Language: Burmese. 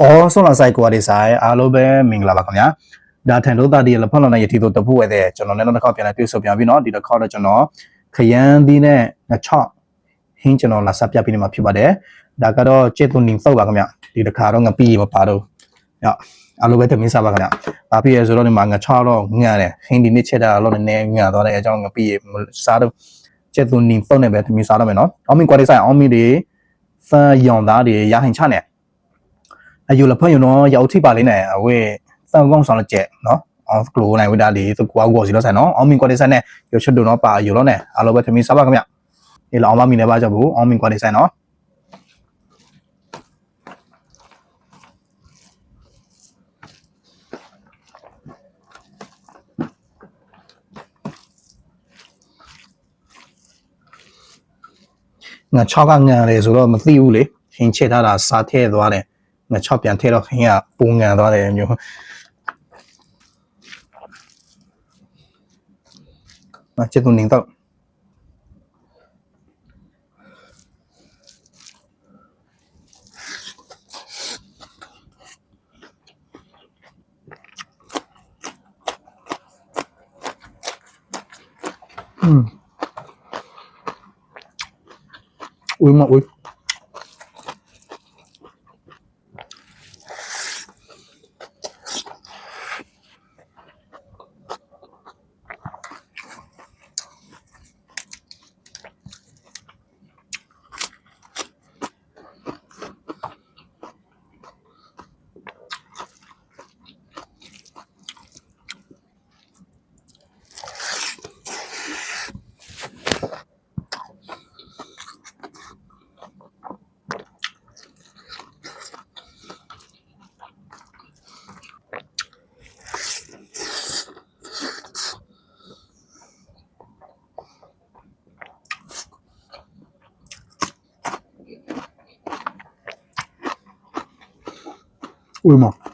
ဩဆုံးလာဆိုင်ကိုရတဲ့ဆိုင်အားလုံးပဲမင်္ဂလာပါခင်ဗျာဒါထန်တို့တာဒီလဖက်လော်နိုင်ရတီတို့တပုတ်ဝဲတဲ့ကျွန်တော်လည်းနောက်တစ်ခေါက်ပြန်လာတွေ့ဆုံပြန်ပြီเนาะဒီတစ်ခေါက်တော့ကျွန်တော်ခရမ်းသီးနဲ့ငချော့ဟင်းကျွန်တော်လာဆက်ပြပေးနေမှာဖြစ်ပါတယ်ဒါကတော့ကျက်သွန်နင်းစောက်ပါခင်ဗျာဒီတစ်ခါတော့ငပီးမပါတော့ညအားလုံးပဲသမင်းစားပါခင်ဗျာဘာဖြစ်ရဆိုတော့ဒီမှာငချော့တော့ငန့်တယ်ဟင်းဒီနေ့ချက်တာတော့နည်းနည်းငန့်သွားတဲ့အကြောင်းငပီးစားတော့ကျက်သွန်နင်းစောက်နေပဲသမင်းစားတော့မယ်เนาะအောင်မင်းကွာလေးဆိုင်အောင်မင်းတွေဖန်ရောင်သားတွေရဟင်ချနဲ့အယူလဖန်ယူနော်ရောက်ထိပါလေးနဲ့အဝဲစံကောင်းဆောင်လက်ကျက်နော်အော်ကလိုနိုင်ဝိဒါလီသူကွာကောစီလို့ဆိုင်နော်အောင်မင်ကွာဒီဆိုင်နဲ့ရချွတ်တို့နော်ပါယူလို့နဲ့အားလုံးပဲသမီးစားပါခင်ဗျဒီလောင်မမီနေပါကြဘူးအောင်မင်ကွာဒီဆိုင်နော်ငါ6ကငံလေဆိုတော့မသိဘူးလေဟင်းချက်ထားတာစားထဲသွားတယ်ငါ6ပြန်ထဲတော့ခင်းကပုံငံသွားတယ်မျိုးကျက်သွန်နင်းတော့อุ้ยมาอุ้ยอุ้ยมา